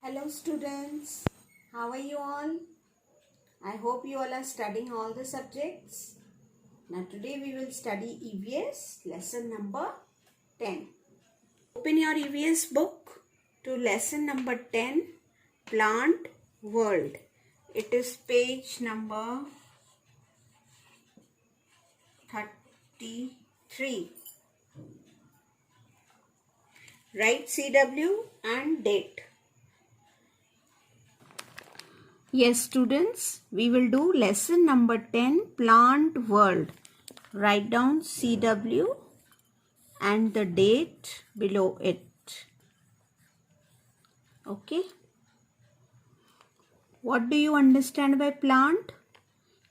Hello students, how are you all? I hope you all are studying all the subjects. Now today we will study EVS lesson number 10. Open your EVS book to lesson number 10, Plant World. It is page number 33. Write CW and date. Yes students, we will do lesson number 10, Plant World. Write down CW and the date below it. Okay. What do you understand by plant?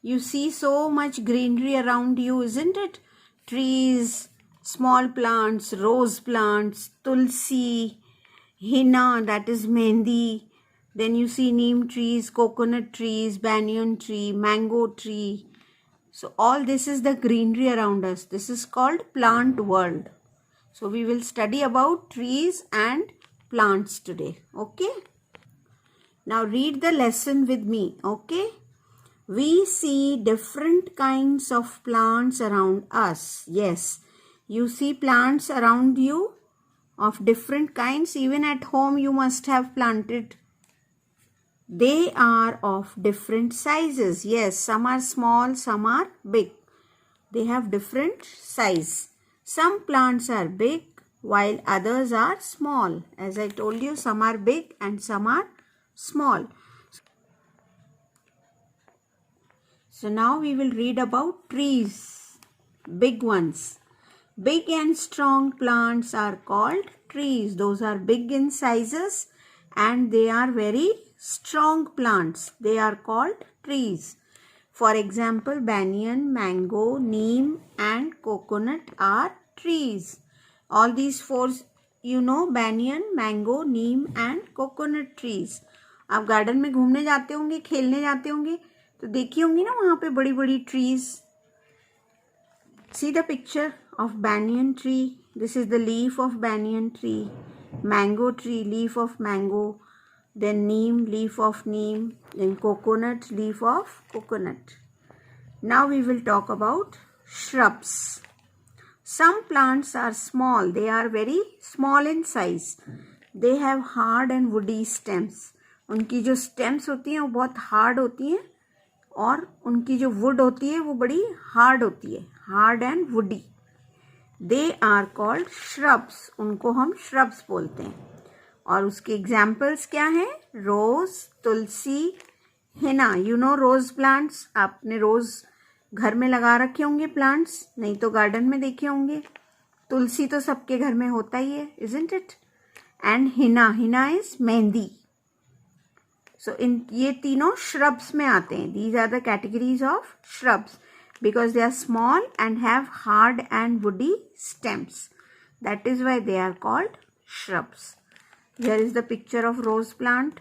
You see so much greenery around you, isn't it? Trees, small plants, rose plants, tulsi, henna, that is mehndi. Then you see neem trees, coconut trees, banyan tree, mango tree. So all this is the greenery around us. This is called plant world. So we will study about trees and plants today. Okay. Now read the lesson with me. Okay. We see different kinds of plants around us. Yes. You see plants around you of different kinds. Even at home you must have planted. They are of different sizes. Yes, some are small, some are big. They have different size. Some plants are big while others are small. As I told you, some are big and some are small. So now we will read about trees. Big ones. Big and strong plants are called trees. Those are big in sizes and they are very strong plants. They are called trees. For example, banyan, mango, neem and coconut are trees. All these four, you know, banyan, mango, neem and coconut trees. आप garden में घूमने जाते होंगे, खेलने जाते होंगे, तो देखी होंगी ना वहाँ पे बड़ी बड़ी trees. See the picture of banyan tree. This is the leaf of banyan tree. Mango tree, leaf of mango. Then neem, leaf of neem. Then coconut, leaf of coconut. Now we will talk about shrubs. Some plants are small. They are very small in size. They have hard and woody stems. उनकी जो stems होती हैं वो बहुत hard होती हैं और उनकी जो wood होती है वो बड़ी hard होती है. Hard and woody. They are called shrubs. उनको हम shrubs बोलते हैं. और उसके एग्जाम्पल्स क्या हैं? रोज, तुलसी, henna. You know rose plants. आपने रोज घर में लगा रखे होंगे प्लांट्स, नहीं तो गार्डन में देखे होंगे. तुलसी तो सबके घर में होता ही है, isn't it? And henna. Henna is mehndi. So in ये तीनों श्रब्स में आते हैं. These are the categories of shrubs because they are small and have hard and woody stems. That is why they are called shrubs. Here is the picture of rose plant,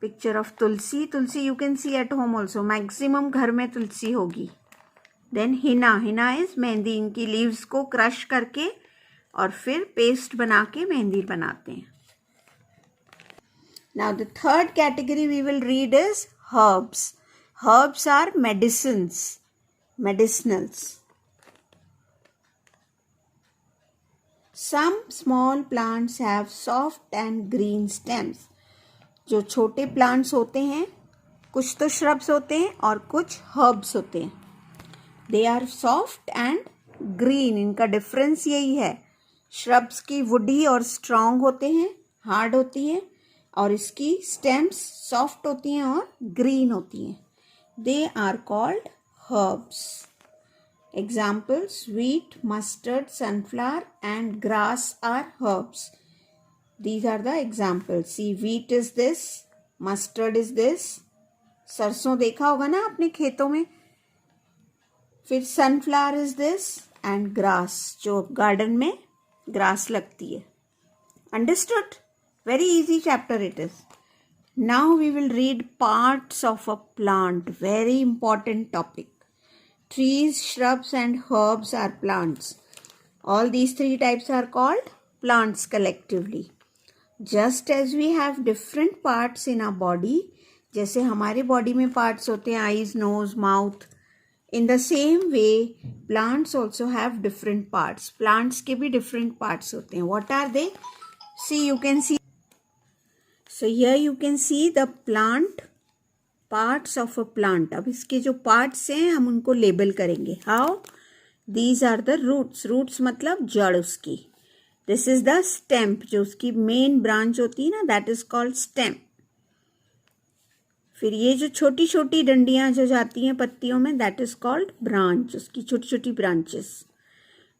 picture of tulsi. Tulsi you can see at home also. Maximum घर में तुलसी होगी. Then Hina. Hina is mehndi. इनकी leaves को crush करके और फिर paste बना के मेहंदी बनाते हैं. Now the third category we will read is herbs. Herbs are medicines, medicinals. Some small plants have soft and green stems. जो छोटे plants होते हैं, कुछ तो shrubs होते हैं और कुछ herbs होते हैं. They are soft and green. इनका difference यही है. Shrubs की woody और strong होते हैं, hard होती हैं और इसकी stems soft होती हैं और green होती हैं. They are called herbs. Examples: wheat, mustard, sunflower and grass are herbs. These are the examples. See, wheat is this, mustard is this. सरसों देखा होगा ना अपने खेतों में. फिर sunflower is this and grass, जो गार्डन में grass लगती है. Understood? Very easy chapter it is. Now we will read parts of a plant. Very important topic. Trees, shrubs and herbs are plants. All these three types are called plants collectively. Just as we have different parts in our body, जैसे हमारे body में parts होते हैं eyes, nose, mouth, in the same way plants also have different parts. Plants के भी different parts होते हैं. What are they? See, you can see. So here you can see the plant parts of a plant. अब इसके जो parts हैं हम उनको label करेंगे. How? These are the roots. Roots मतलब जड़ उसकी. This is the stem, जो उसकी main branch होती है ना, that is called stem. फिर ये जो छोटी छोटी डंडियां जो जाती हैं पत्तियों में, दैट इज कॉल्ड ब्रांच, उसकी छोटी छोटी ब्रांचेस.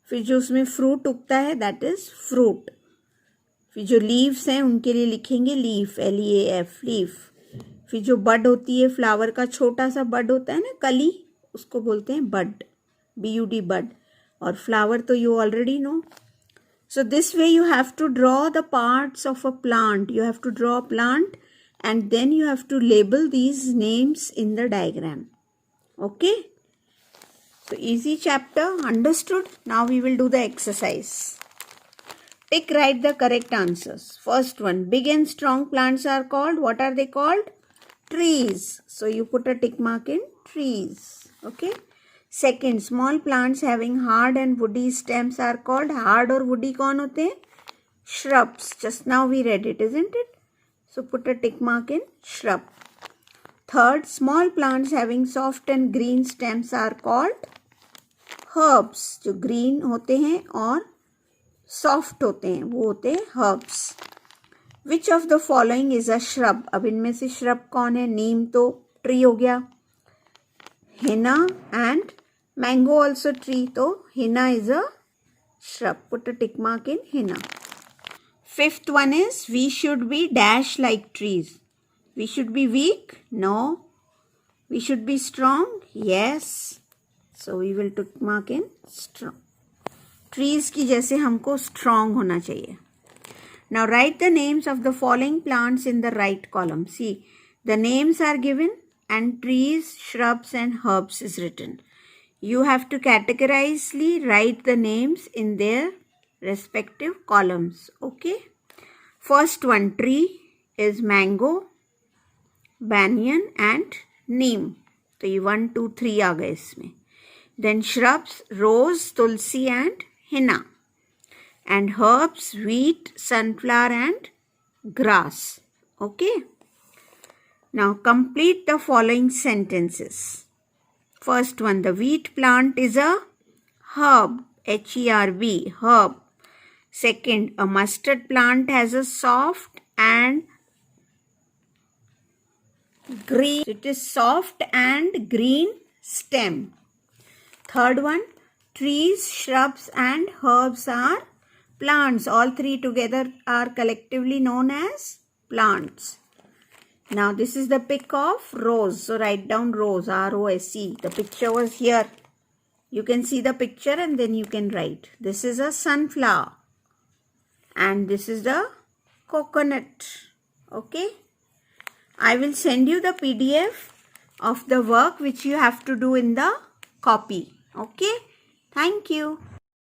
फिर जो उसमें फ्रूट उगता है दैट इज फ्रूट. फिर जो लीव्स हैं उनके लिए लिखेंगे लीफ, LEAF, लीफ. फिर जो बड होती है, फ्लावर का छोटा सा बड होता है ना, कली, उसको बोलते हैं बड, BUD, बड. और फ्लावर तो you already know. So this way you have to draw the parts of a plant. You have to draw a plant and then you have to label these names in the diagram. Okay? So easy chapter, understood? Now we will do the exercise. Tick, write the correct answers. First one, big and strong plants are called, what are they called? Trees. So you put a tick mark in trees. Okay? Second, small plants having hard and woody stems are called, hard or woody कौन होते हैं? Shrubs. Just now we read it, isn't it? So put a tick mark in shrub. Third, small plants having soft and green stems are called herbs. जो green होते हैं और soft होते हैं वो होते हैं herbs. Which of the following is a shrub? अब इनमें से shrub कौन है? नीम तो tree हो गया. Henna and mango also tree, तो henna is a shrub. Put a tick mark in henna. Fifth one is, we should be dash like trees. We should be weak? No. We should be strong? Yes. So we will tick mark in strong. Trees की जैसे हमको strong होना चाहिए. Now write the names of the following plants in the right column. See, the names are given and trees, shrubs and herbs is written. You have to categorically write the names in their respective columns. Okay? First one, tree is mango, banyan and neem. तो ये 1, 2, 3 आ गए इसमें. Then shrubs, rose, tulsi and henna. And herbs, wheat, sunflower and grass. Okay? Now complete the following sentences. First one, the wheat plant is a herb, HERB, herb. Second, a mustard plant has a soft and green, it is soft and green stem. Third one, trees, shrubs and herbs are plants. All three together are collectively known as plants. Now this is the pic of rose. So write down rose, ROSE. The picture was here. You can see the picture and then you can write. This is a sunflower. And this is the coconut. Okay? I will send you the PDF of the work which you have to do in the copy. Okay? Thank you.